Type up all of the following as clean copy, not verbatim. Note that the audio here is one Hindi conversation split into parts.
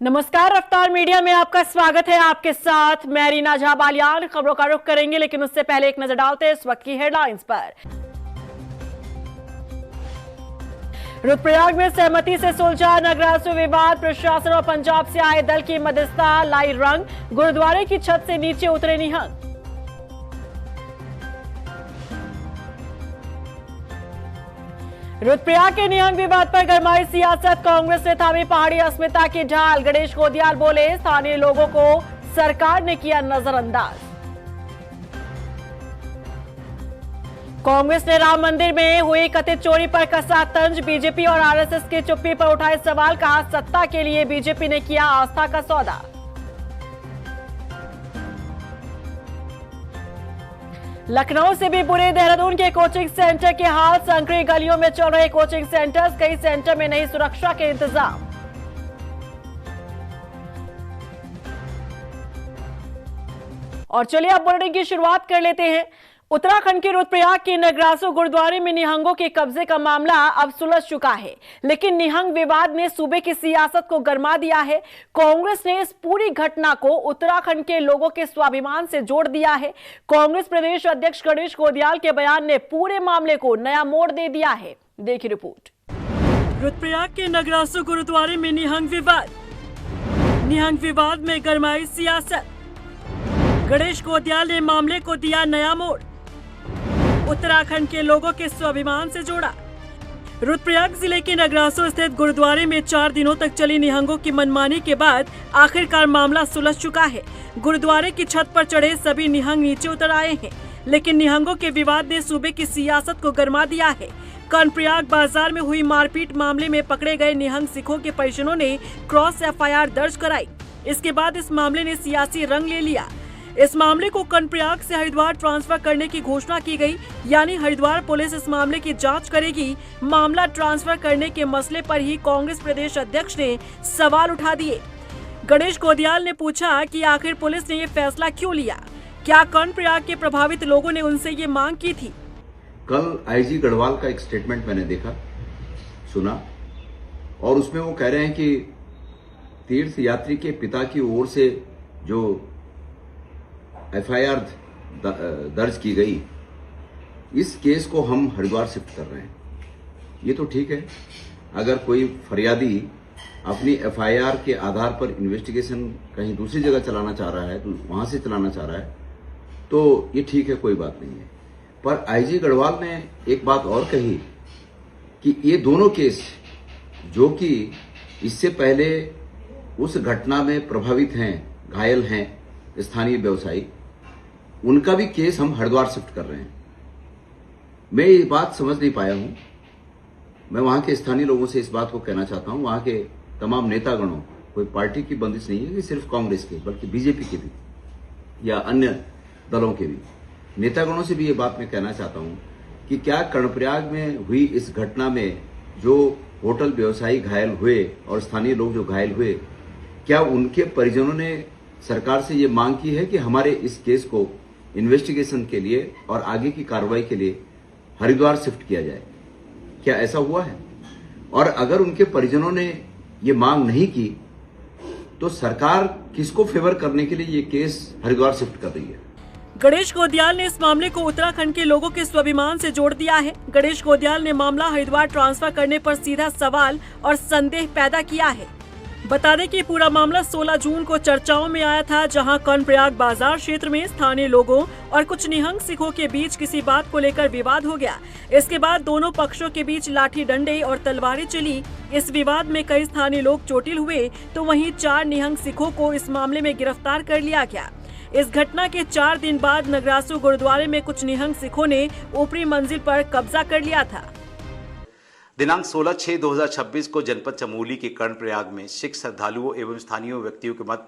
नमस्कार, रफ्तार मीडिया में आपका स्वागत है। आपके साथ मैं रीना झा बालियान। खबरों का रुख करेंगे, लेकिन उससे पहले एक नजर डालते हैं इस वक्त की हेडलाइंस पर। रुद्रप्रयाग में सहमति से सुलझा नगरासु विवाद, प्रशासन और पंजाब से आए दल की मध्यस्थता लाई रंग, गुरुद्वारे की छत से नीचे उतरे निहंग। रुद्रप्रयाग के निहंग विवाद पर गरमाई सियासत, कांग्रेस ने थामी पहाड़ी अस्मिता की ढाल, गणेश गोदियाल बोले स्थानीय लोगों को सरकार ने किया नजरअंदाज। कांग्रेस ने राम मंदिर में हुई कथित चोरी पर कसा तंज, बीजेपी और आरएसएस की चुप्पी पर उठाए सवाल, कहा सत्ता के लिए बीजेपी ने किया आस्था का सौदा। लखनऊ से भी बुरे देहरादून के कोचिंग सेंटर के हाल, संकरी गलियों में चल रहे कोचिंग सेंटर्स, कई सेंटर में नहीं सुरक्षा के इंतजाम। और चलिए अब बुलेटिन की शुरुआत कर लेते हैं। उत्तराखंड के रुद्रप्रयाग के नगरासु गुरुद्वारे में निहंगों के कब्जे का मामला अब सुलझ चुका है, लेकिन निहंग विवाद ने सूबे की सियासत को गरमा दिया है। कांग्रेस ने इस पूरी घटना को उत्तराखंड के लोगों के स्वाभिमान से जोड़ दिया है। कांग्रेस प्रदेश अध्यक्ष गणेश गोदियाल के बयान ने पूरे मामले को नया मोड़ दे दिया है। देखिए रिपोर्ट। रुद्रप्रयाग के नगरासु गुरुद्वारे में निहंग विवाद में गरमाई सियासत, गणेश गोदियाल ने मामले को दिया नया मोड़, उत्तराखंड के लोगों के स्वाभिमान से जोड़ा। रुद्रप्रयाग जिले के नगरासु स्थित गुरुद्वारे में 4 दिनों तक चली निहंगों की मनमानी के बाद आखिरकार मामला सुलझ चुका है। गुरुद्वारे की छत पर चढ़े सभी निहंग नीचे उतर आए हैं, लेकिन निहंगों के विवाद ने सूबे की सियासत को गरमा दिया है। कर्णप्रयाग बाजार में हुई मारपीट मामले में पकड़े गए निहंग सिखों के परिजनों ने क्रॉस एफआईआर दर्ज कराई। इसके बाद इस मामले ने सियासी रंग ले लिया। इस मामले को कर्णप्रयाग से हरिद्वार ट्रांसफर करने की घोषणा की गई, यानी हरिद्वार पुलिस इस मामले की जांच करेगी। मामला ट्रांसफर करने के मसले पर ही कांग्रेस प्रदेश अध्यक्ष ने सवाल उठा दिए। गणेश गोदियाल ने पूछा कि आखिर पुलिस ने ये फैसला क्यों लिया, क्या कर्णप्रयाग के प्रभावित लोगों ने उनसे ये मांग की थी। कल आईजी गढ़वाल का एक स्टेटमेंट मैंने देखा, सुना, और उसमें वो कह रहे हैं कि तीर्थ यात्री के पिता की ओर से जो एफआईआर दर्ज की गई, इस केस को हम हरिद्वार शिफ्ट कर रहे हैं। ये तो ठीक है, अगर कोई फरियादी अपनी एफआईआर के आधार पर इन्वेस्टिगेशन कहीं दूसरी जगह चलाना चाह रहा है, तो वहां से चलाना चाह रहा है, तो ये ठीक है, कोई बात नहीं है। पर आईजी गढ़वाल ने एक बात और कही कि ये दोनों केस जो कि इससे पहले उस घटना में प्रभावित हैं, घायल हैं स्थानीय व्यवसायी, उनका भी केस हम हरिद्वार शिफ्ट कर रहे हैं। मैं ये बात समझ नहीं पाया हूं। मैं वहां के स्थानीय लोगों से इस बात को कहना चाहता हूं, वहां के तमाम नेतागणों, कोई पार्टी की बंदिश नहीं है कि सिर्फ कांग्रेस के, बल्कि बीजेपी के भी या अन्य दलों के भी नेतागणों से भी ये बात मैं कहना चाहता हूं कि क्या कर्णप्रयाग में हुई इस घटना में जो होटल व्यवसायी घायल हुए और स्थानीय लोग जो घायल हुए, क्या उनके परिजनों ने सरकार से ये मांग की है कि हमारे इस केस को इन्वेस्टिगेशन के लिए और आगे की कार्रवाई के लिए हरिद्वार शिफ्ट किया जाए? क्या ऐसा हुआ है? और अगर उनके परिजनों ने ये मांग नहीं की, तो सरकार किसको फेवर करने के लिए ये केस हरिद्वार शिफ्ट कर रही है? गणेश गोदियाल ने इस मामले को उत्तराखंड के लोगों के स्वाभिमान से जोड़ दिया है। गणेश गोदियाल ने मामला हरिद्वार ट्रांसफर करने पर सीधा सवाल और संदेह पैदा किया है। बता दें कि पूरा मामला 16 जून को चर्चाओं में आया था, जहां कर्णप्रयाग बाजार क्षेत्र में स्थानीय लोगों और कुछ निहंग सिखों के बीच किसी बात को लेकर विवाद हो गया। इसके बाद दोनों पक्षों के बीच लाठी डंडे और तलवारें चली। इस विवाद में कई स्थानीय लोग चोटिल हुए, तो वहीं 4 निहंग सिखों को इस मामले में गिरफ्तार कर लिया गया। इस घटना के 4 दिन बाद नगरासु गुरुद्वारे में कुछ निहंग सिखों ने ऊपरी मंजिल पर कब्जा कर लिया था। दिनांक 16/6/2026 को जनपद चमोली के कर्णप्रयाग में सिख श्रद्धालुओं एवं स्थानीय व्यक्तियों के मध्य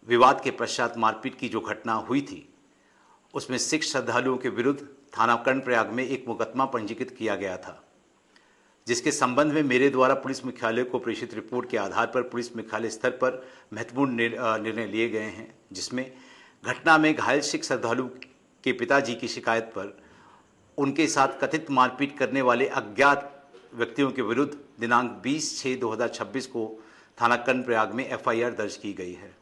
विवाद के पश्चात मारपीट की जो घटना हुई थी, उसमें सिख श्रद्धालुओं के विरुद्ध थाना कर्णप्रयाग में एक मुकदमा पंजीकृत किया गया था, जिसके संबंध में मेरे द्वारा पुलिस मुख्यालय को प्रेषित रिपोर्ट के आधार पर पुलिस मुख्यालय स्तर पर महत्वपूर्ण निर्णय लिए गए हैं, जिसमें घटना में घायल सिख श्रद्धालु के पिताजी की शिकायत पर उनके साथ कथित मारपीट करने वाले अज्ञात व्यक्तियों के विरुद्ध दिनांक 20/6/2026 को थाना कर्णप्रयाग में एफआईआर दर्ज की गई है।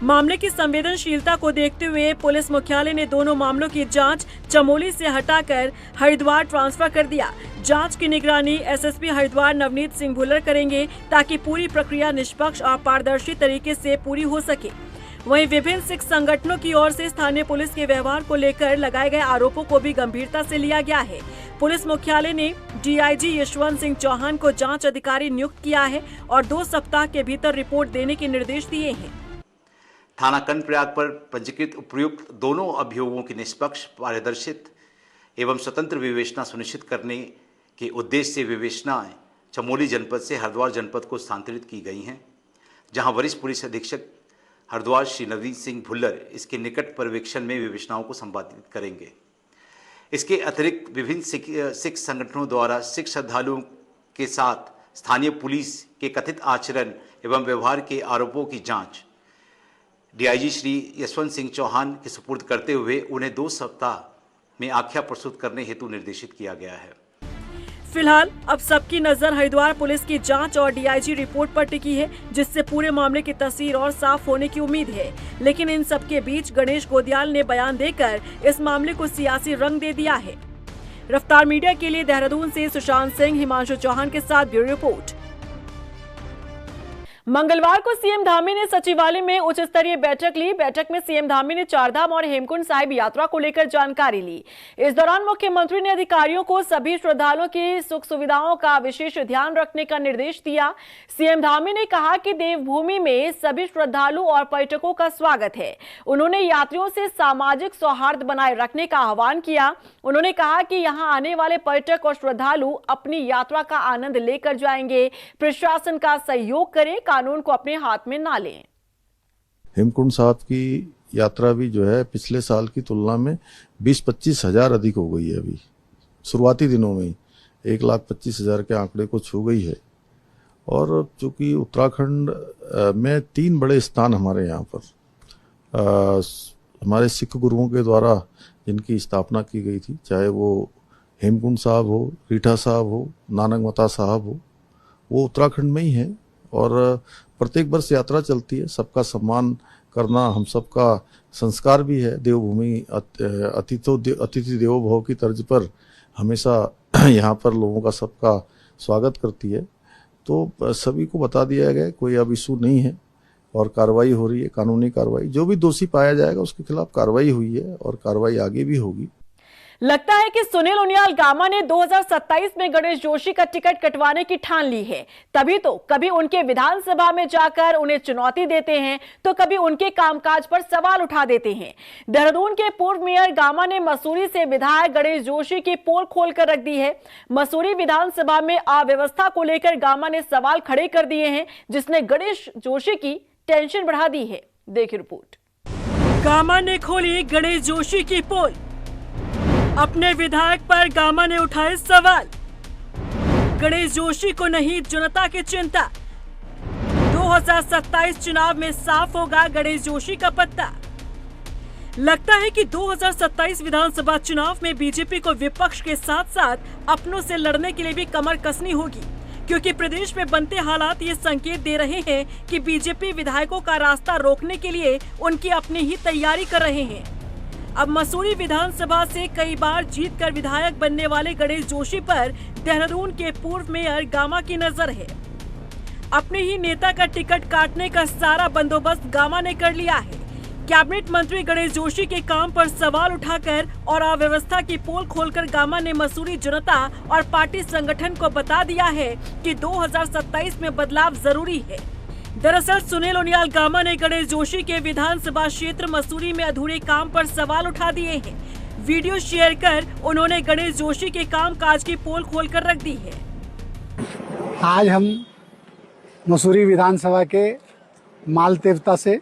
मामले की संवेदनशीलता को देखते हुए पुलिस मुख्यालय ने दोनों मामलों की जांच चमोली से हटाकर हरिद्वार ट्रांसफर कर दिया। जांच की निगरानी एसएसपी हरिद्वार नवनीत सिंह भुल्लर करेंगे ताकि पूरी प्रक्रिया निष्पक्ष और पारदर्शी तरीके से पूरी हो सके। वहीं विभिन्न सिख संगठनों की ओर से स्थानीय पुलिस के व्यवहार को लेकर लगाए गए आरोपों को भी गंभीरता से लिया गया है। पुलिस मुख्यालय ने डीआईजी यशवंत सिंह चौहान को जांच अधिकारी नियुक्त किया है और 2 सप्ताह के भीतर रिपोर्ट देने के निर्देश दिए हैं। थाना कर्णप्रयाग पर पंजीकृत उपयुक्त दोनों अभियोगों की निष्पक्ष, पारदर्शी एवं स्वतंत्र विवेचना सुनिश्चित करने के उद्देश्य से विवेचनाएं चमोली जनपद से हरिद्वार जनपद को स्थानांतरित की गई हैं, जहां वरिष्ठ पुलिस अधीक्षक हरिद्वार श्री नवनीत सिंह भुल्लर इसके निकट पर्यवेक्षण में विवेचनाओं को संपादित करेंगे। इसके अतिरिक्त विभिन्न सिख संगठनों द्वारा सिख श्रद्धालुओं के साथ स्थानीय पुलिस के कथित आचरण एवं व्यवहार के आरोपों की जांच डीआईजी श्री यशवंत सिंह चौहान के सुपुर्द करते हुए उन्हें 2 सप्ताह में आख्या प्रस्तुत करने हेतु निर्देशित किया गया है। फिलहाल अब सबकी नजर हरिद्वार पुलिस की जांच और डीआईजी रिपोर्ट पर टिकी है, जिससे पूरे मामले की तस्वीर और साफ होने की उम्मीद है। लेकिन इन सबके बीच गणेश गोदियाल ने बयान देकर इस मामले को सियासी रंग दे दिया है। रफ्तार मीडिया के लिए देहरादून से सुशांत सिंह, हिमांशु चौहान के साथ ब्यूरो रिपोर्ट। मंगलवार को सीएम धामी ने सचिवालय में उच्च स्तरीय बैठक ली। बैठक में सीएम धामी ने चारधाम और हेमकुंड साहिब यात्रा को लेकर जानकारी ली। इस दौरान मुख्यमंत्री ने अधिकारियों को सभी श्रद्धालुओं की सुख सुविधाओं का विशेष ध्यान रखने का निर्देश दिया। सीएम धामी ने कहा कि देवभूमि में सभी श्रद्धालु और पर्यटकों का स्वागत है। उन्होंने यात्रियों से सामाजिक सौहार्द बनाए रखने का आह्वान किया। उन्होंने कहा कि यहां आने वाले पर्यटक और श्रद्धालु अपनी यात्रा का आनंद लेकर जाएंगे। प्रशासन का सहयोग करें, कानून को अपने हाथ में ना लें। हेमकुंड साहब की यात्रा भी जो है पिछले साल की तुलना में 20-25 हजार अधिक हो गई है। अभी शुरुआती दिनों में 1,25,000 के आंकड़े को छू गई है। और चूंकि उत्तराखंड में 3 बड़े स्थान हमारे यहाँ पर हमारे सिख गुरुओं के द्वारा जिनकी स्थापना की गई थी, चाहे वो हेमकुंड साहब हो, रीठा साहब हो, नानक मता साहब हो, वो उत्तराखंड में ही है। और प्रत्येक वर्ष यात्रा चलती है। सबका सम्मान करना हम सबका संस्कार भी है। देवभूमि अतिथि देवो भव की तर्ज पर हमेशा यहाँ पर लोगों का सबका स्वागत करती है। तो सभी को बता दिया गया, कोई अब इशू नहीं है और कार्रवाई हो रही है, कानूनी कार्रवाई। जो भी दोषी पाया जाएगा उसके खिलाफ कार्रवाई हुई है और कार्रवाई आगे भी होगी। लगता है कि सुनील उनियाल गामा ने 2027 में गणेश जोशी का टिकट कटवाने की ठान ली है। तभी तो कभी उनके विधानसभा में जाकर उन्हें चुनौती देते हैं, तो कभी उनके कामकाज पर सवाल उठा देते हैं। देहरादून के पूर्व मेयर गामा ने मसूरी से विधायक गणेश जोशी की पोल खोलकर रख दी है। मसूरी विधानसभा में अव्यवस्था को लेकर गामा ने सवाल खड़े कर दिए हैं, जिसने गणेश जोशी की टेंशन बढ़ा दी है। देखिए रिपोर्ट। गामा ने खोली गणेश जोशी की पोल। अपने विधायक पर गामा ने उठाए सवाल। गणेश जोशी को नहीं जनता की चिंता। 2027 चुनाव में साफ होगा गणेश जोशी का पत्ता। लगता है कि 2027 विधानसभा चुनाव में बीजेपी को विपक्ष के साथ साथ अपनों से लड़ने के लिए भी कमर कसनी होगी, क्योंकि प्रदेश में बनते हालात ये संकेत दे रहे हैं कि बीजेपी विधायकों का रास्ता रोकने के लिए उनकी अपनी ही तैयारी कर रहे हैं। अब मसूरी विधानसभा से कई बार जीतकर विधायक बनने वाले गणेश जोशी पर देहरादून के पूर्व मेयर गामा की नजर है। अपने ही नेता का टिकट काटने का सारा बंदोबस्त गामा ने कर लिया है। कैबिनेट मंत्री गणेश जोशी के काम पर सवाल उठाकर और अव्यवस्था की पोल खोलकर गामा ने मसूरी जनता और पार्टी संगठन को बता दिया है कि 2027 में बदलाव जरूरी है। दरअसल सुनील उनियाल गामा ने गणेश जोशी के विधानसभा क्षेत्र मसूरी में अधूरे काम पर सवाल उठा दिए हैं। वीडियो शेयर कर उन्होंने गणेश जोशी के कामकाज की पोल खोलकर रख दी है। आज हम मसूरी विधानसभा के मालदेवता से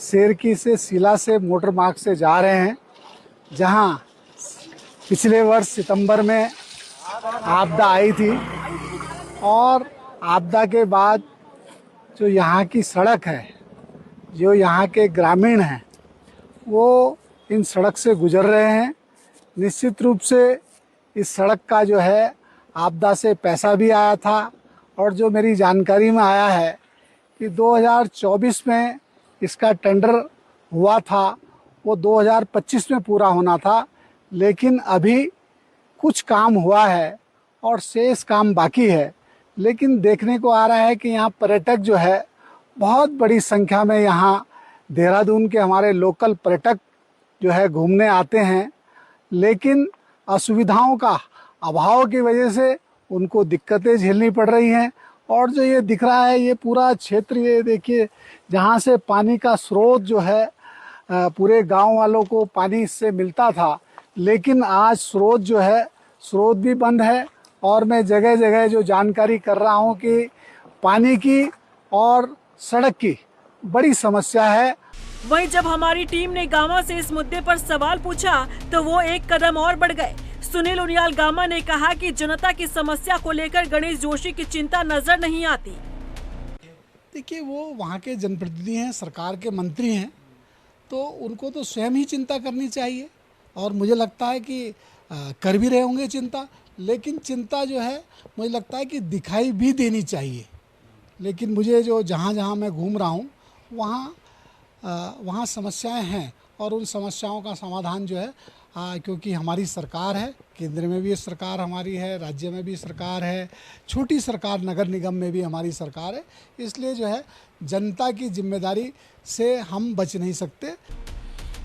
शेरकी से सिला से मोटर मार्ग से जा रहे हैं, जहां पिछले वर्ष सितंबर में आपदा आई थी और आपदा के बाद जो यहाँ की सड़क है, जो यहाँ के ग्रामीण हैं, वो इन सड़क से गुजर रहे हैं। निश्चित रूप से इस सड़क का जो है आपदा से पैसा भी आया था और जो मेरी जानकारी में आया है कि 2024 में इसका टेंडर हुआ था, वो 2025 में पूरा होना था, लेकिन अभी कुछ काम हुआ है और शेष काम बाकी है। लेकिन देखने को आ रहा है कि यहाँ पर्यटक जो है बहुत बड़ी संख्या में यहाँ देहरादून के हमारे लोकल पर्यटक जो है घूमने आते हैं, लेकिन असुविधाओं का अभाव की वजह से उनको दिक्कतें झेलनी पड़ रही हैं। और जो ये दिख रहा है ये पूरा क्षेत्र, ये देखिए जहाँ से पानी का स्रोत जो है पूरे गांव वालों को पानी इससे मिलता था, लेकिन आज स्रोत जो है स्रोत भी बंद है। और मैं जगह जगह जो जानकारी कर रहा हूँ कि पानी की और सड़क की बड़ी समस्या है। वहीं जब हमारी टीम ने गामा से इस मुद्दे पर सवाल पूछा तो वो एक कदम और बढ़ गए। सुनील उनियाल गामा ने कहा कि जनता की समस्या को लेकर गणेश जोशी की चिंता नजर नहीं आती। देखिए, वो वहाँ के जनप्रतिनिधि हैं, सरकार के मंत्री हैं, तो उनको तो स्वयं ही चिंता करनी चाहिए और मुझे लगता है कि कर भी रहे होंगे चिंता। लेकिन चिंता जो है मुझे लगता है कि दिखाई भी देनी चाहिए। लेकिन मुझे जो जहाँ मैं घूम रहा हूँ वहाँ समस्याएं हैं और उन समस्याओं का समाधान जो है क्योंकि हमारी सरकार है, केंद्र में भी सरकार हमारी है, राज्य में भी सरकार है, छोटी सरकार नगर निगम में भी हमारी सरकार है, इसलिए जो है जनता की जिम्मेदारी से हम बच नहीं सकते।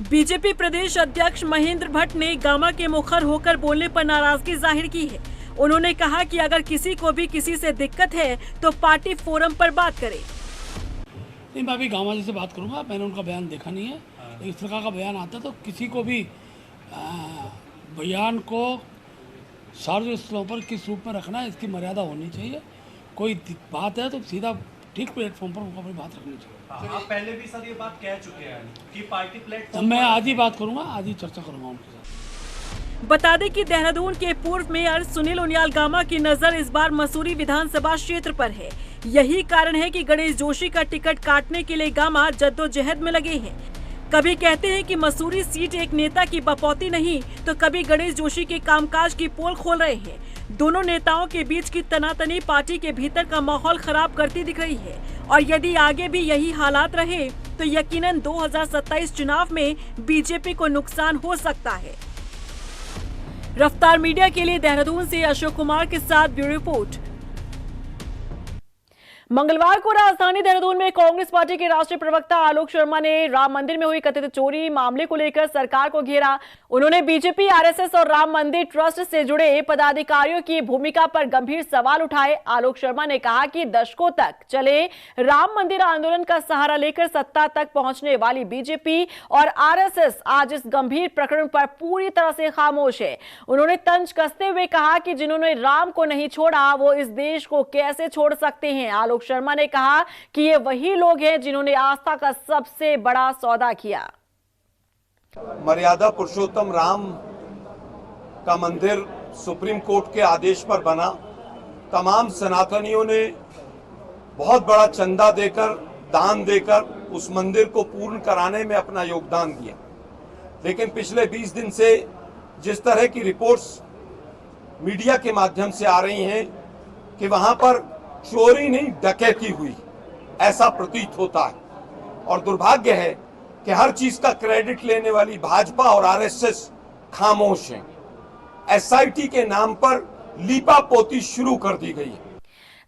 बीजेपी प्रदेश अध्यक्ष महेंद्र भट्ट ने गामा के मुखर होकर बोलने पर नाराजगी जाहिर की है। उन्होंने कहा कि अगर किसी को भी किसी से दिक्कत है तो पार्टी फोरम पर बात करे। नहीं, मैं अभी गामा जी से बात करूंगा, मैंने उनका बयान देखा नहीं है। इस प्रकार का बयान आता तो किसी को भी बयान को सार्वजनिक स्थलों पर किस रूप में रखना है, इसकी मर्यादा होनी चाहिए। कोई बात है तो सीधा ठीक प्लेटफॉर्म पर उनको अपनी बात रखनी चाहिए। आप पहले भी सर ये बात कह चुके हैं कि पार्टी प्लेटफॉर्म मैं आज ही बात करूंगा, आज ही चर्चा करूंगा उनके साथ। बता दें कि देहरादून के पूर्व मेयर सुनील उनियाल गामा की नजर इस बार मसूरी विधानसभा क्षेत्र पर है। यही कारण है कि गणेश जोशी का टिकट काटने के लिए गामा जद्दोजहद में लगे हैं। कभी कहते हैं कि मसूरी सीट एक नेता की बपौती नहीं, तो कभी गणेश जोशी के कामकाज की पोल खोल रहे हैं। दोनों नेताओं के बीच की तनातनी पार्टी के भीतर का माहौल खराब करती दिख रही है और यदि आगे भी यही हालात रहे तो यकीनन 2027 चुनाव में बीजेपी को नुकसान हो सकता है। रफ्तार मीडिया के लिए देहरादून से अशोक कुमार के साथ ब्यूरो रिपोर्ट। मंगलवार को राजधानी देहरादून में कांग्रेस पार्टी के राष्ट्रीय प्रवक्ता आलोक शर्मा ने राम मंदिर में हुई कथित चोरी मामले को लेकर सरकार को घेरा। उन्होंने बीजेपी, आरएसएस और राम मंदिर ट्रस्ट से जुड़े पदाधिकारियों की भूमिका पर गंभीर सवाल उठाए। आलोक शर्मा ने कहा कि दशकों तक चले राम मंदिर आंदोलन का सहारा लेकर सत्ता तक पहुंचने वाली बीजेपी और आरएसएस आज इस गंभीर प्रकरण पर पूरी तरह से खामोश है। उन्होंने तंज कसते हुए कहा कि जिन्होंने राम को नहीं छोड़ा वो इस देश को कैसे छोड़ सकते हैं। आलोक शर्मा ने कहा कि ये वही लोग हैं जिन्होंने आस्था का सबसे बड़ा सौदा किया। मर्यादा पुरुषोत्तम राम का मंदिर सुप्रीम कोर्ट के आदेश पर बना। तमाम सनातनियों ने बहुत बड़ा चंदा देकर, दान देकर उस मंदिर को पूर्ण कराने में अपना योगदान दिया। लेकिन पिछले 20 दिन से जिस तरह की रिपोर्ट्स मीडिया के माध्यम से आ रही हैं कि वहां पर चोरी नहीं डकैती हुई, ऐसा प्रतीत होता है। और दुर्भाग्य है कि हर चीज का क्रेडिट लेने वाली भाजपा और आरएसएस खामोश हैं। एसआईटी के नाम पर लीपापोती शुरू कर दी गई है।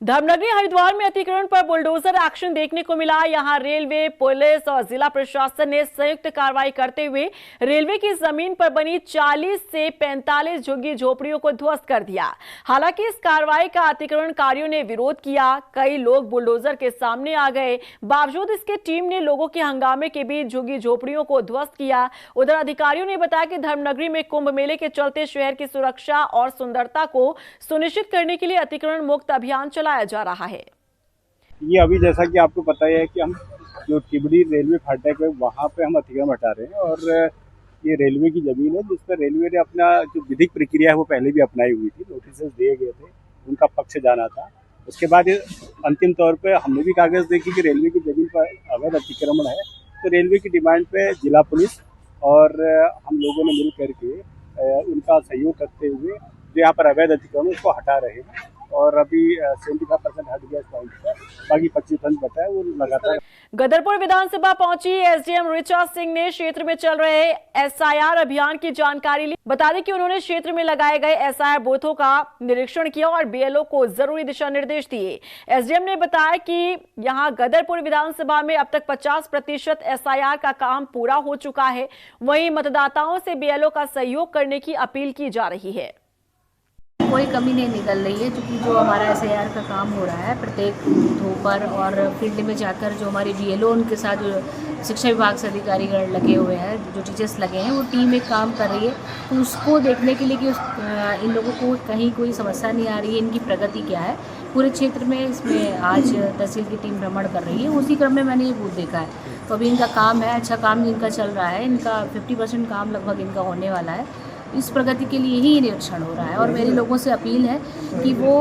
धर्मनगरी हरिद्वार में अतिक्रमण पर बुलडोजर एक्शन देखने को मिला। यहां रेलवे, पुलिस और जिला प्रशासन ने संयुक्त कार्रवाई करते हुए रेलवे की जमीन पर बनी 40 से 45 झुग्गी झोपड़ियों को ध्वस्त कर दिया। हालांकि इस कार्रवाई का अतिक्रमणकारियों ने विरोध किया। कई लोग बुलडोजर के सामने आ गए। बावजूद इसके टीम ने लोगों के हंगामे के बीच झुग्गी झोपड़ियों को ध्वस्त किया। उधर अधिकारियों ने बताया कि धर्मनगरी में कुंभ मेले के चलते शहर की सुरक्षा और सुंदरता को सुनिश्चित करने के लिए अतिक्रमण मुक्त अभियान चलाया जा रहा है। ये अभी जैसा कि आपको पता ही है कि हम जो टिबड़ी रेलवे फाटक है वहाँ पे हम अतिक्रमण हटा रहे हैं और ये रेलवे की जमीन है जिस पर रेलवे ने अपना जो विधिक प्रक्रिया है वो पहले भी अपनाई हुई थी। नोटिस दिए गए थे, उनका पक्ष जाना था। उसके बाद अंतिम तौर पे हमने भी कागज देखी कि रेलवे की जमीन पर अवैध अतिक्रमण है, तो रेलवे की डिमांड पे जिला पुलिस और हम लोगों ने मिल करके उनका सहयोग करते हुए जो यहाँ पर अवैध अतिक्रमण उसको हटा रहे हैं और अभी 75% हट गया इस पॉइंट पर। बाकी 25% बचा है वो लगातार। गदरपुर विधानसभा पहुंची एसडीएम ऋचा सिंह ने क्षेत्र में चल रहे एसआईआर अभियान की जानकारी ली। बता दें कि उन्होंने क्षेत्र में लगाए गए एसआईआर बूथों का निरीक्षण किया और बीएलओ को जरूरी दिशा निर्देश दिए। एसडीएम ने बताया कि यहां गदरपुर विधानसभा में अब तक 50% एसआईआर का काम पूरा हो चुका है। वहीं मतदाताओं से बीएलओ का सहयोग करने की अपील की जा रही है। कोई कमी नहीं निकल रही है, क्योंकि जो हमारा एसआईआर का काम हो रहा है प्रत्येक बूथों पर और फील्ड में जाकर जो हमारे बीएलओ उनके साथ जो शिक्षा विभाग से अधिकारीगण लगे हुए हैं, जो टीचर्स लगे हैं, वो टीम एक काम कर रही है। तो उसको देखने के लिए कि इन लोगों को कहीं कोई समस्या नहीं आ रही है, इनकी प्रगति क्या है पूरे क्षेत्र में। इसमें आज तहसील की टीम भ्रमण कर रही है, उसी क्रम में मैंने ये बूथ देखा है। तो अभी इनका काम है, अच्छा काम इनका चल रहा है, इनका 50% काम लगभग इनका होने वाला है। इस प्रगति के लिए ही निरीक्षण हो रहा है और मेरे लोगों से अपील है कि वो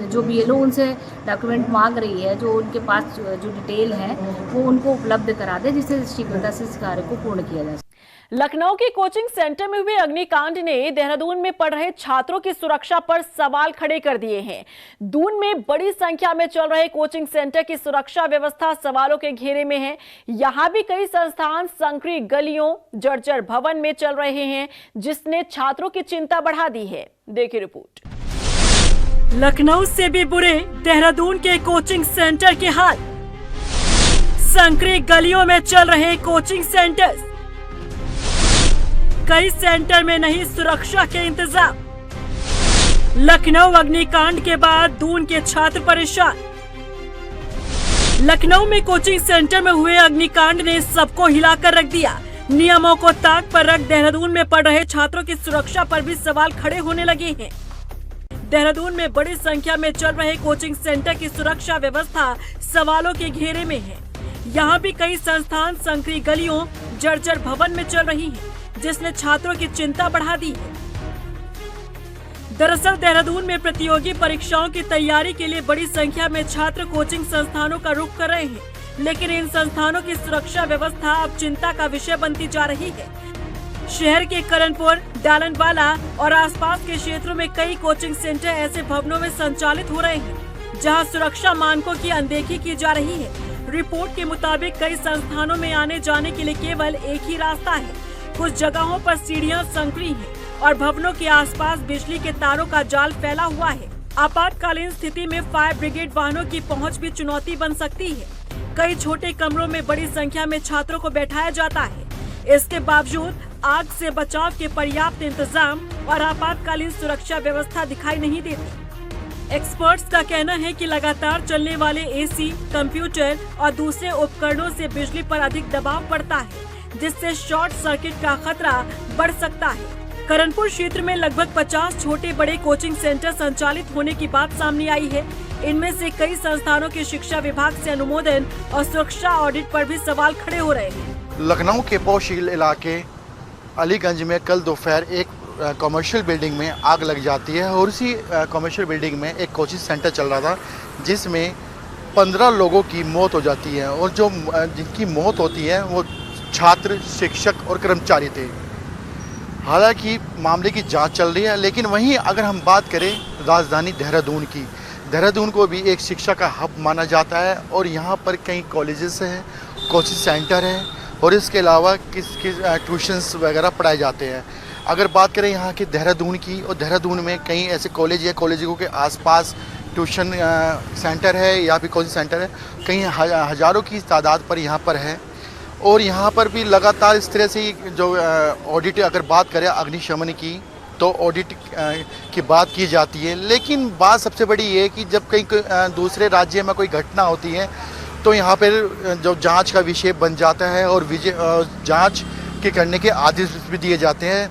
जो बीएलओ उनसे डॉक्यूमेंट मांग रही है, जो उनके पास जो डिटेल है वो उनको उपलब्ध करा दे, जिससे शीघ्रता से इस कार्य को पूर्ण किया जा सके। लखनऊ के कोचिंग सेंटर में हुए अग्निकांड ने देहरादून में पढ़ रहे छात्रों की सुरक्षा पर सवाल खड़े कर दिए हैं। दून में बड़ी संख्या में चल रहे कोचिंग सेंटर की सुरक्षा व्यवस्था सवालों के घेरे में है। यहां भी कई संस्थान संकरी गलियों, जर्जर भवन में चल रहे हैं, जिसने छात्रों की चिंता बढ़ा दी है। देखिए रिपोर्ट। लखनऊ से भी बुरे देहरादून के कोचिंग सेंटर के हाल। संकरी गलियों में चल रहे कोचिंग सेंटर्स, कई सेंटर में नहीं सुरक्षा के इंतजाम। लखनऊ अग्निकांड के बाद दून के छात्र परेशान। लखनऊ में कोचिंग सेंटर में हुए अग्निकांड ने सबको हिलाकर रख दिया। नियमों को ताक पर रख देहरादून में पढ़ रहे छात्रों की सुरक्षा पर भी सवाल खड़े होने लगे हैं। देहरादून में बड़ी संख्या में चल रहे कोचिंग सेंटर की सुरक्षा व्यवस्था सवालों के घेरे में है। यहाँ भी कई संस्थान संकरी गलियों, जर्जर भवन में चल रही हैं, जिसने छात्रों की चिंता बढ़ा दी है। दरअसल देहरादून में प्रतियोगी परीक्षाओं की तैयारी के लिए बड़ी संख्या में छात्र कोचिंग संस्थानों का रुख कर रहे हैं, लेकिन इन संस्थानों की सुरक्षा व्यवस्था अब चिंता का विषय बनती जा रही है। शहर के करणपुर, डालनवाला और आसपास के क्षेत्रों में कई कोचिंग सेंटर ऐसे भवनों में संचालित हो रहे हैं, जहां सुरक्षा मानकों की अनदेखी की जा रही है। रिपोर्ट के मुताबिक कई संस्थानों में आने जाने के लिए केवल एक ही रास्ता है। कुछ जगहों पर सीढ़ियां संकरी हैं और भवनों के आसपास बिजली के तारों का जाल फैला हुआ है। आपातकालीन स्थिति में फायर ब्रिगेड वाहनों की पहुंच भी चुनौती बन सकती है। कई छोटे कमरों में बड़ी संख्या में छात्रों को बैठाया जाता है। इसके बावजूद आग से बचाव के पर्याप्त इंतजाम और आपातकालीन सुरक्षा व्यवस्था दिखाई नहीं देती। एक्सपर्ट्स का कहना है कि लगातार चलने वाले एसी, कंप्यूटर और दूसरे उपकरणों से बिजली पर अधिक दबाव पड़ता है, जिससे शॉर्ट सर्किट का खतरा बढ़ सकता है। करणपुर क्षेत्र में लगभग 50 छोटे बड़े कोचिंग सेंटर संचालित होने की बात सामने आई है। इनमें से कई संस्थानों के शिक्षा विभाग से अनुमोदन और सुरक्षा ऑडिट पर भी सवाल खड़े हो रहे हैं। लखनऊ के पोशील इलाके अलीगंज में कल दोपहर एक कमर्शियल बिल्डिंग में आग लग जाती है और उसी कमर्शियल बिल्डिंग में एक कोचिंग सेंटर चल रहा था, जिसमें 15 लोगों की मौत हो जाती है और जो जिनकी मौत होती है वो छात्र, शिक्षक और कर्मचारी थे। हालांकि मामले की जांच चल रही है, लेकिन वहीं अगर हम बात करें राजधानी देहरादून की, देहरादून को भी एक शिक्षा का हब माना जाता है और यहाँ पर कई कॉलेजेस हैं, कोचिंग सेंटर हैं और इसके अलावा किस ट्यूशन्स वगैरह पढ़ाए जाते हैं। अगर बात करें यहाँ के देहरादून की, और देहरादून में कई ऐसे कॉलेज है, कॉलेजों के आसपास ट्यूशन सेंटर है या फिर कोचिंग सेंटर है, कई हज़ारों की तादाद पर यहाँ पर है। और यहाँ पर भी लगातार इस तरह से जो ऑडिट, अगर बात करें अग्निशमन की, तो ऑडिट की बात की जाती है। लेकिन बात सबसे बड़ी ये है कि जब कहीं दूसरे राज्य में कोई घटना होती है तो यहाँ पर जो जांच का विषय बन जाता है और जांच के करने के आदेश भी दिए जाते हैं।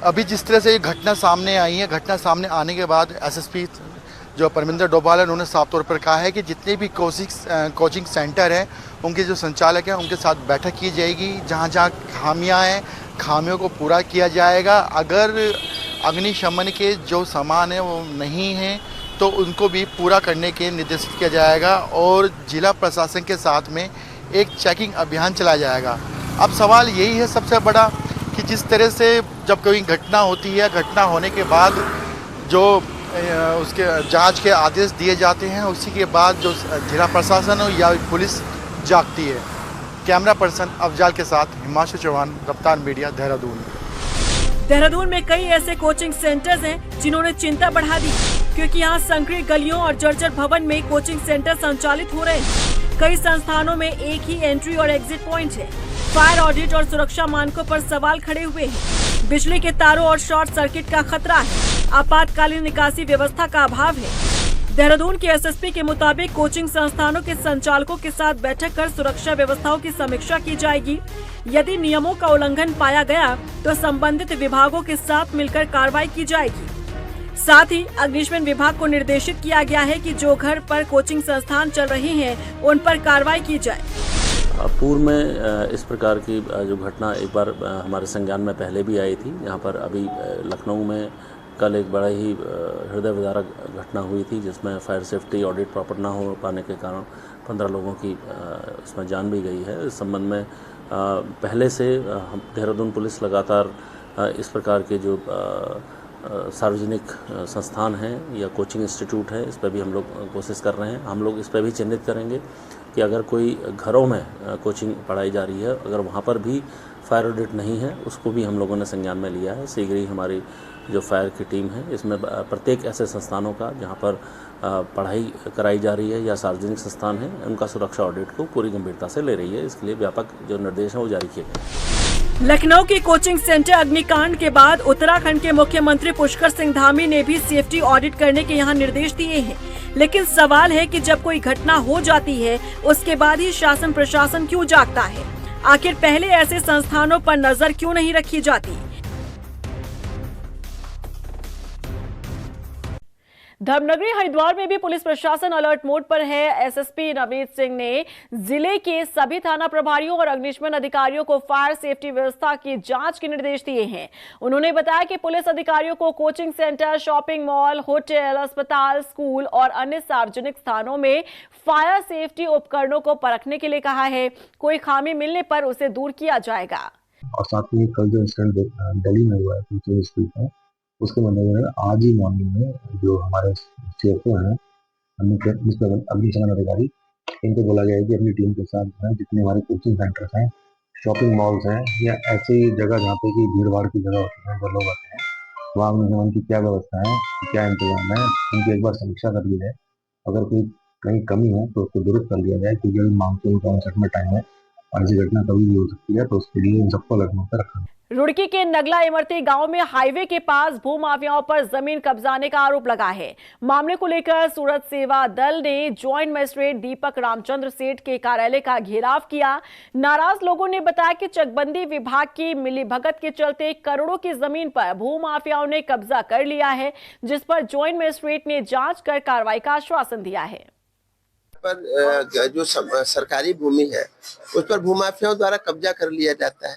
अभी जिस तरह से ये घटना सामने आई है, घटना सामने आने के बाद एसएसपी जो परमिंदर डोभाल है, उन्होंने साफ तौर पर कहा है कि जितने भी कोचिंग सेंटर हैं उनके जो संचालक हैं उनके साथ बैठक की जाएगी। जहाँ जहाँ खामियाँ हैं, खामियों को पूरा किया जाएगा। अगर अग्निशमन के जो सामान हैं वो नहीं हैं तो उनको भी पूरा करने के निर्देशित किया जाएगा और जिला प्रशासन के साथ में एक चेकिंग अभियान चलाया जाएगा। अब सवाल यही है सबसे बड़ा कि जिस तरह से जब कोई घटना होती है, घटना होने के बाद जो उसके जांच के आदेश दिए जाते हैं। उसी के बाद जो जिला प्रशासन हो या पुलिस जागती है। कैमरा पर्सन अफजाल के साथ हिमांशु चौहान, रफ्तार मीडिया, देहरादून। देहरादून में कई ऐसे कोचिंग सेंटर्स हैं जिन्होंने चिंता बढ़ा दी, क्योंकि यहाँ संकीर्ण गलियों और जर्जर भवन में कोचिंग सेंटर संचालित हो रहे हैं। कई संस्थानों में एक ही एंट्री और एग्जिट पॉइंट है। फायर ऑडिट और सुरक्षा मानकों पर सवाल खड़े हुए हैं। बिजली के तारों और शॉर्ट सर्किट का खतरा है। आपातकालीन निकासी व्यवस्था का अभाव है। देहरादून के एसएसपी के मुताबिक कोचिंग संस्थानों के संचालकों के साथ बैठक कर सुरक्षा व्यवस्थाओं की समीक्षा की जाएगी। यदि नियमों का उल्लंघन पाया गया तो संबंधित विभागों के साथ मिलकर कार्रवाई की जाएगी। साथ ही अग्निशमन विभाग को निर्देशित किया गया है कि जो घर पर कोचिंग संस्थान चल रहे हैं उन पर कार्रवाई की जाए। पूर्व में इस प्रकार की जो घटना एक बार हमारे संज्ञान में पहले भी आई थी। यहाँ पर अभी लखनऊ में कल एक बड़ा ही हृदय विदारक घटना हुई थी, जिसमें फायर सेफ्टी ऑडिट प्रॉपर ना हो पाने के कारण 15 लोगों की इसमें जान भी गई है। इस संबंध में पहले से देहरादून पुलिस लगातार इस प्रकार के जो सार्वजनिक संस्थान हैं या कोचिंग इंस्टीट्यूट हैं, इस पर भी हम लोग कोशिश कर रहे हैं। हम लोग इस पर भी चिन्हित करेंगे कि अगर कोई घरों में कोचिंग पढ़ाई जा रही है, अगर वहाँ पर भी फायर ऑडिट नहीं है, उसको भी हम लोगों ने संज्ञान में लिया है। शीघ्र ही हमारी जो फायर की टीम है, इसमें प्रत्येक ऐसे संस्थानों का जहाँ पर पढ़ाई कराई जा रही है या सार्वजनिक संस्थान है, उनका सुरक्षा ऑडिट को पूरी गंभीरता से ले रही है। इसके लिए व्यापक जो निर्देश हैं वो जारी किए गए। लखनऊ की कोचिंग सेंटर अग्निकांड के बाद उत्तराखंड के मुख्यमंत्री पुष्कर सिंह धामी ने भी सेफ्टी ऑडिट करने के यहाँ निर्देश दिए हैं। लेकिन सवाल है कि जब कोई घटना हो जाती है उसके बाद ही शासन प्रशासन क्यों जागता है? आखिर पहले ऐसे संस्थानों पर नजर क्यों नहीं रखी जाती? धर्मनगरी हरिद्वार में भी पुलिस प्रशासन अलर्ट मोड पर है। एसएसपी नवनीत सिंह ने जिले के सभी थाना प्रभारियों और अग्निशमन अधिकारियों को फायर सेफ्टी व्यवस्था की जांच के निर्देश दिए हैं। उन्होंने बताया कि पुलिस अधिकारियों को coaching centre, shopping mall, hotel, अस्पताल, स्कूल और अन्य सार्वजनिक स्थानों में फायर सेफ्टी उपकरणों को परखने के लिए कहा है। कोई खामी मिलने पर उसे दूर किया जाएगा। और साथ में कल जो इंसिडेंट दिल्ली में हुआ है, उसके मद्देनजर आज ही मॉर्निंग में जो हमारे सीएफओ हैं, अग्निशमन अधिकारी, इनको बोला गया है कि अपनी टीम के साथ जितने हमारे कोचिंग सेंटर्स हैं, शॉपिंग मॉल्स हैं या ऐसी जगह जहाँ पे कि भीड़ भाड़ की जगह होती है, जो लोग आते हैं, वहाँ अग्निशमन की क्या व्यवस्था है, क्या इंतजाम है, उनकी एक बार समीक्षा कर ली जाए। अगर कोई कहीं कमी है तो उसको दुरुस्त कर लिया जाए, क्योंकि अभी मानसून का अनसर्ट में टाइम है और ऐसी घटना कभी भी हो सकती है, तो उसके लिए इन सबको लखनऊ पर रखा। रुड़की के नगला इमरती गांव में हाईवे के पास भूमाफियाओं पर जमीन कब्जाने का आरोप लगा है। मामले को लेकर सूरत सेवा दल ने ज्वाइंट मजिस्ट्रेट दीपक रामचंद्र सेठ के कार्यालय का घेराव किया। नाराज लोगों ने बताया कि चकबंदी विभाग की मिलीभगत के चलते करोड़ों की जमीन पर भूमाफियाओं ने कब्जा कर लिया है, जिस पर ज्वाइंट मजिस्ट्रेट ने जांच कर कार्रवाई का आश्वासन दिया है। पर जो सरकारी भूमि है उस पर भूमाफियाओं द्वारा कब्जा कर लिया जाता है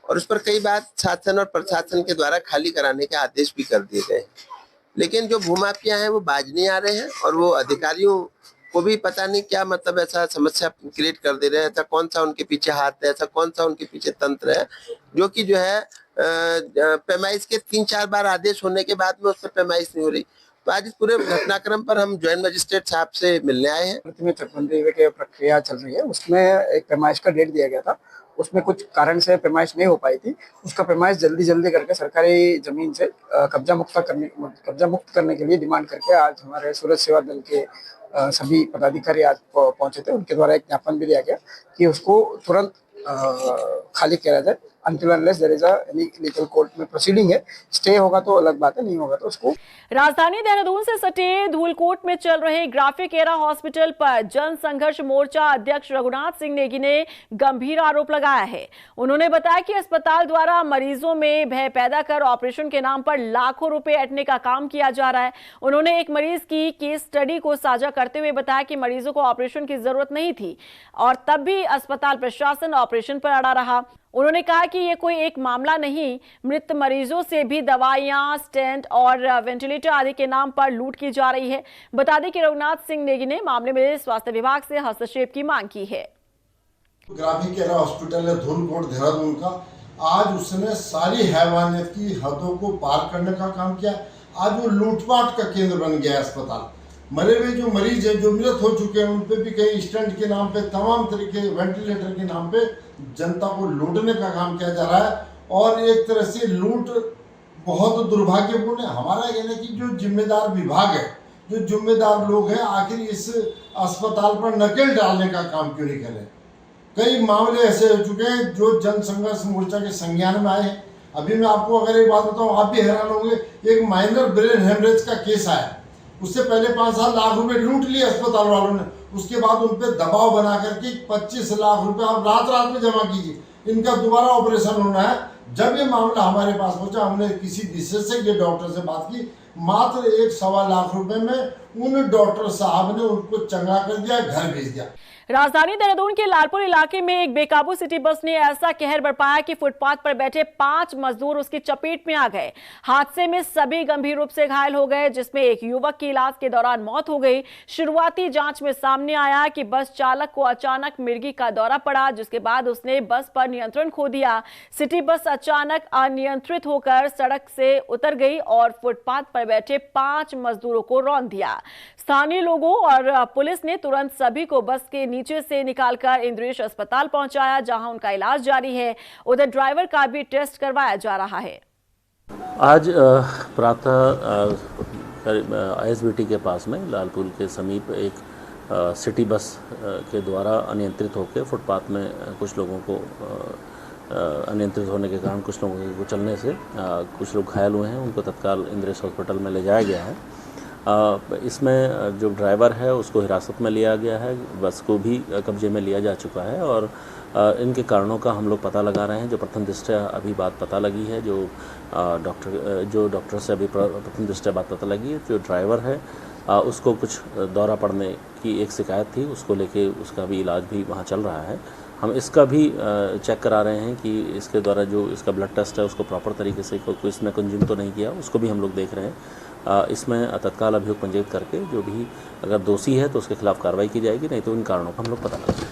और उस पर कई बार शासन और प्रशासन के द्वारा खाली कराने के आदेश भी कर दिए गए। लेकिन जो भूमाफिया हैं वो बाज नहीं आ रहे हैं और वो अधिकारियों को भी पता नहीं क्या मतलब ऐसा समस्या क्रिएट कर दे रहे हैं। ऐसा कौन सा उनके पीछे हाथ है, ऐसा कौन सा उनके पीछे तंत्र है, जो कि जो है पैमाइश के 3-4 बार आदेश होने के बाद में उस पर पैमाइश नहीं हो रही। तो आज इस पूरे घटनाक्रम पर हम ज्वाइंट मजिस्ट्रेट साहब से मिलने आए हैं। में चकबंदी की प्रक्रिया चल रही है, उसमें एक पैमाइश का डेट दिया गया था, उसमें कुछ कारण से पैमाइश नहीं हो पाई थी। उसका पैमाइश जल्दी करके सरकारी जमीन से कब्जा मुक्त करने के लिए डिमांड करके आज हमारे सूरत सेवा दल के सभी पदाधिकारी आज पहुंचे थे। उनके द्वारा एक ज्ञापन भी दिया गया कि उसको तुरंत खाली किया जाए। Until unless there is any legal court में प्रोसीडिंग है, स्टे होगा तो अलग बात है, नहीं होगा तो उसको। राजधानी देहरादून से सटे धूलकोट में चल रहे ग्राफिक एरा हॉस्पिटल पर जन संघर्ष मोर्चा अध्यक्ष रघुनाथ सिंह नेगी ने गंभीर आरोप लगाया है। उन्होंने बताया कि अस्पताल द्वारा मरीजों में भय पैदा कर ऑपरेशन के नाम पर लाखों रुपए ऐंठने का काम किया जा रहा है। उन्होंने एक मरीज की केस स्टडी को साझा करते हुए बताया कि मरीजों को ऑपरेशन की जरूरत नहीं थी और तब भी अस्पताल प्रशासन ऑपरेशन पर अड़ा रहा। उन्होंने कहा कि ये कोई एक मामला नहीं, मृत मरीजों से भी दवाइयां, स्टेंट और वेंटिलेटर आदि के नाम पर लूट की जा रही है। बता दें कि रघुनाथ सिंह नेगी ने मामले में स्वास्थ्य विभाग से हस्तक्षेप की मांग की है। ग्राफिक एरा हॉस्पिटल है धूलकोट देहरादून का, आज उसने सारी हैवानियत की हदों को पार करने का काम किया। आज वो लूटपाट का केंद्र बन गया है अस्पताल। मरे हुए जो मरीज हैं, जो मृत हो चुके हैं, उन पे भी कई स्टंट के नाम पे, तमाम तरीके वेंटिलेटर के नाम पे जनता को लूटने का काम किया जा रहा है। और एक तरह से लूट बहुत दुर्भाग्यपूर्ण है। हमारा कहना है कि जो जिम्मेदार विभाग है, जो जिम्मेदार लोग हैं, आखिर इस अस्पताल पर नकेल डालने का काम क्यों नहीं कर रहे। कई मामले ऐसे हो चुके हैं जो जन संघर्ष मोर्चा के संज्ञान में आए हैं। अभी मैं आपको अगर एक बात बताऊं, आप भी हैरान होंगे, एक माइनर ब्रेन हेमरेज का केस आया, उससे पहले 5-7 लाख रुपए लूट लिए अस्पताल वालों ने। उसके बाद उन पर दबाव बना करके 25 लाख रुपए आप रात में जमा कीजिए, इनका दोबारा ऑपरेशन होना है। जब ये मामला हमारे पास पहुंचा, हमने किसी विशेषज्ञ डॉक्टर से बात की, मात्र 1-1.25 लाख रुपए में उन डॉक्टर साहब ने उनको चंगा कर दिया, घर भेज दिया। राजधानी देहरादून के लालपुर इलाके में एक बेकाबू सिटी बस ने ऐसा कहर बरपाया कि फुटपाथ पर बैठे 5 मजदूर उसकी चपेट में आ गए। हादसे में सभी गंभीर रूप से घायल हो गए, जिसमें एक युवक की इलाज के दौरान मौत हो गई। शुरुआती जांच में सामने आया कि बस चालक को अचानक मिर्गी का दौरा पड़ा, जिसके बाद उसने बस पर नियंत्रण खो दिया। सिटी बस अचानक अनियंत्रित होकर सड़क से उतर गई और फुटपाथ पर बैठे 5 मजदूरों को रौंद दिया। स्थानीय लोगों और पुलिस ने तुरंत सभी को बस के नीचे से निकालकर इंद्रेश अस्पताल पहुंचाया, जहां उनका इलाज जारी है। उधर ड्राइवर का भी टेस्ट करवाया जा रहा है। आज प्रातः ISBT के पास में लालपुर के समीप एक सिटी बस के द्वारा अनियंत्रित होकर फुटपाथ में कुछ लोगों को अनियंत्रित होने के कारण कुछ लोगों के चलने से कुछ लोग घायल हुए हैं। उनको तत्काल इंद्रेश हॉस्पिटल में ले जाया गया है। इसमें जो ड्राइवर है उसको हिरासत में लिया गया है, बस को भी कब्जे में लिया जा चुका है और इनके कारणों का हम लोग पता लगा रहे हैं। जो प्रथम दृष्टया अभी बात पता लगी है, जो डॉक्टर से अभी प्रथम दृष्टया बात पता लगी है, जो ड्राइवर है उसको कुछ दौरा पड़ने की एक शिकायत थी, उसको लेके उसका भी इलाज भी वहाँ चल रहा है। हम इसका भी चेक करा रहे हैं कि इसके द्वारा जो इसका ब्लड टेस्ट है उसको प्रॉपर तरीके से कोई इसमें कंज्यूम तो नहीं किया, उसको भी हम लोग देख रहे हैं। इसमें तत्काल अभियोग पंजीकृत करके जो भी अगर दोषी है तो उसके खिलाफ कार्रवाई की जाएगी, नहीं तो इन कारणों का हम लोग पता लगाएंगे।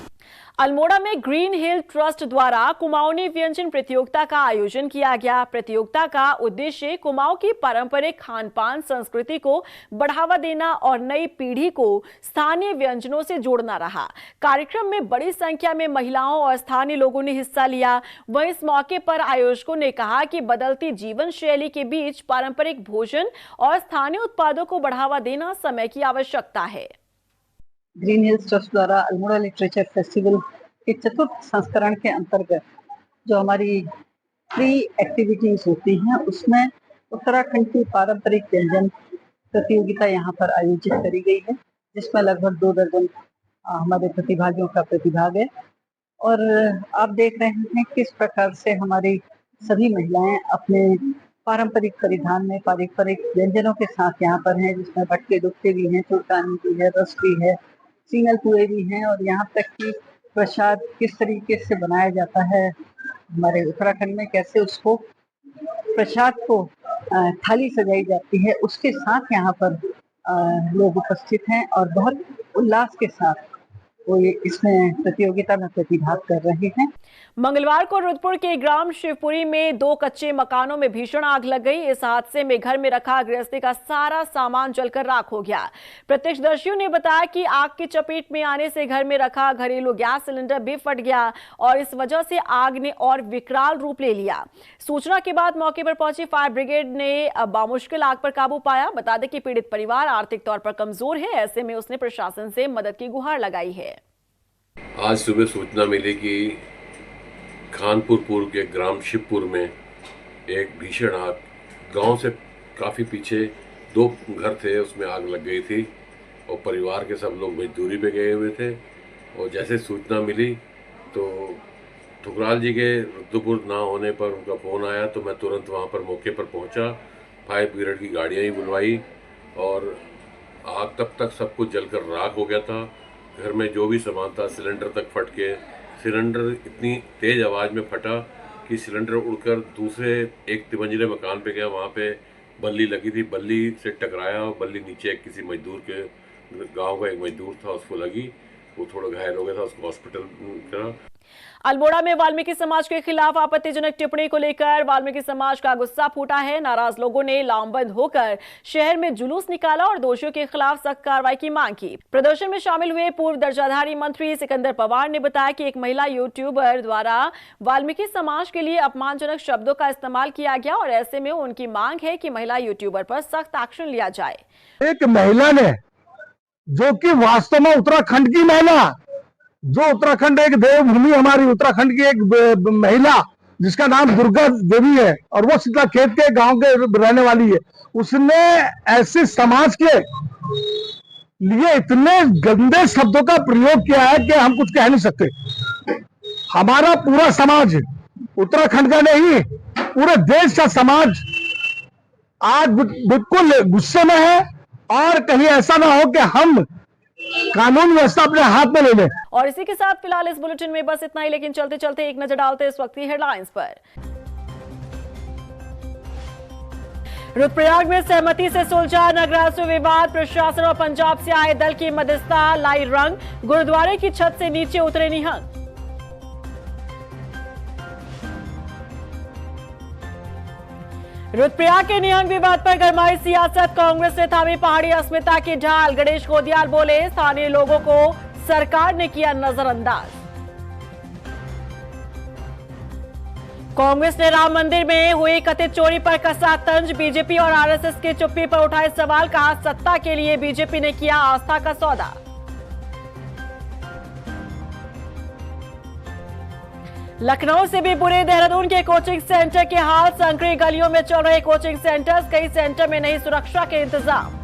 अल्मोड़ा में ग्रीन हिल ट्रस्ट द्वारा कुमाऊनी व्यंजन प्रतियोगिता का आयोजन किया गया। प्रतियोगिता का उद्देश्य कुमाऊं की पारंपरिक खान पान संस्कृति को बढ़ावा देना और नई पीढ़ी को स्थानीय व्यंजनों से जोड़ना रहा। कार्यक्रम में बड़ी संख्या में महिलाओं और स्थानीय लोगों ने हिस्सा लिया। वहीं इस मौके पर आयोजकों ने कहा कि बदलती जीवन शैली के बीच पारंपरिक भोजन और स्थानीय उत्पादों को बढ़ावा देना समय की आवश्यकता है। ग्रीन हिल्स ट्रस्ट द्वारा अल्मोड़ा लिटरेचर फेस्टिवल के 4th संस्करण के अंतर्गत जो हमारी फ्री एक्टिविटीज होती हैं, उसमें उत्तराखंड की पारंपरिक व्यंजन प्रतियोगिता यहाँ पर आयोजित करी गई है, जिसमें लगभग 2 दर्जन हमारे प्रतिभागियों का प्रतिभाग है। और आप देख रहे हैं किस प्रकार से हमारी सभी महिलाएं अपने पारंपरिक परिधान में पारंपरिक व्यंजनों के साथ यहाँ पर हैं, जिसमें भटके दुक्के भी हैं, चुरकानी भी है, रस भी है, सिंगल पुए भी हैं और यहाँ तक कि प्रसाद किस तरीके से बनाया जाता है हमारे उत्तराखंड में, कैसे उसको प्रसाद को थाली सजाई जाती है, उसके साथ यहाँ पर लोग उपस्थित हैं और बहुत उल्लास के साथ वो इसमें प्रतियोगिता में प्रतिभाग कर रहे हैं। मंगलवार को रुद्रपुर के ग्राम शिवपुरी में 2 कच्चे मकानों में भीषण आग लग गई। इस हादसे में घर में रखा गृहस्थी का सारा सामान जलकर राख हो गया। प्रत्यक्षदर्शियों ने बताया कि आग की चपेट में आने से घर में रखा घरेलू गैस सिलेंडर भी फट गया और इस वजह से आग ने और विकराल रूप ले लिया। सूचना के बाद मौके पर पहुंची फायर ब्रिगेड ने बामुश्किल आग पर काबू पाया। बता दें कि पीड़ित परिवार आर्थिक तौर पर कमजोर है, ऐसे में उसने प्रशासन से मदद की गुहार लगाई है। आज सुबह सूचना मिली कि खानपुर पूर्व के ग्राम शिवपुर में एक भीषण आग, गांव से काफ़ी पीछे 2 घर थे, उसमें आग लग गई थी और परिवार के सब लोग मजदूरी पे गए हुए थे। और जैसे सूचना मिली तो ठुकराल जी के रुद्रपुर ना होने पर उनका फ़ोन आया तो मैं तुरंत वहां पर मौके पर पहुंचा। फायर ब्रिगेड की गाड़ियाँ ही बुलवाई और आग तब तक सब कुछ जलकर राख हो गया था। घर में जो भी सामान था सिलेंडर तक फट के, सिलेंडर इतनी तेज़ आवाज़ में फटा कि सिलेंडर उड़कर दूसरे एक तिमंजिले मकान पे गया। वहाँ पे बल्ली लगी थी, बल्ली से टकराया और बल्ली नीचे किसी मजदूर के, गांव का एक मजदूर था, उसको लगी। वो थोड़ा घायल हो गया था, उसको हॉस्पिटल करा। अल्मोड़ा में वाल्मीकि समाज के खिलाफ आपत्तिजनक टिप्पणी को लेकर वाल्मीकि समाज का गुस्सा फूटा है। नाराज लोगों ने लामबंद होकर शहर में जुलूस निकाला और दोषियों के खिलाफ सख्त कार्रवाई की मांग की। प्रदर्शन में शामिल हुए पूर्व दर्जाधारी मंत्री सिकंदर पवार ने बताया कि एक महिला यूट्यूबर द्वारा वाल्मीकि समाज के लिए अपमानजनक शब्दों का इस्तेमाल किया गया और ऐसे में उनकी मांग है कि महिला यूट्यूबर पर सख्त एक्शन लिया जाए। एक महिला ने, जो कि वास्तव में उत्तराखंड की महिला, जो उत्तराखंड एक देवभूमि, हमारी उत्तराखंड की एक महिला जिसका नाम दुर्गा देवी है और वो शीतला खेत के गांव के रहने वाली है, उसने ऐसे समाज के लिए इतने गंदे शब्दों का प्रयोग किया है कि हम कुछ कह नहीं सकते। हमारा पूरा समाज, उत्तराखंड का नहीं पूरे देश का समाज आज बिल्कुल गुस्से में है और कहीं ऐसा ना हो कि हम कानून व्यवस्था अपने हाथ में ले लें। और इसी के साथ फिलहाल इस बुलेटिन में बस इतना ही, लेकिन चलते चलते एक नजर डालते इस वक्त की हेडलाइंस पर। रुद्रप्रयाग में सहमति से सुलझा नगरासु विवाद, प्रशासन और पंजाब से आए दल की मध्यस्थता लाई रंग, गुरुद्वारे की छत से नीचे उतरे निहंग। रुद्रप्रयाग के निहंग विवाद पर गरमाई सियासत, कांग्रेस ने थामी पहाड़ी अस्मिता की ढाल, गणेश गोदियाल बोले स्थानीय लोगों को सरकार ने किया नजरअंदाज। कांग्रेस ने राम मंदिर में हुई कथित चोरी पर कसा तंज, बीजेपी और आरएसएस की चुप्पी पर उठाए सवाल, कहा सत्ता के लिए बीजेपी ने किया आस्था का सौदा। लखनऊ से भी बुरे देहरादून के कोचिंग सेंटर के हाल, संकरी गलियों में चल रहे कोचिंग सेंटर्स, कई सेंटर में नहीं सुरक्षा के इंतजाम।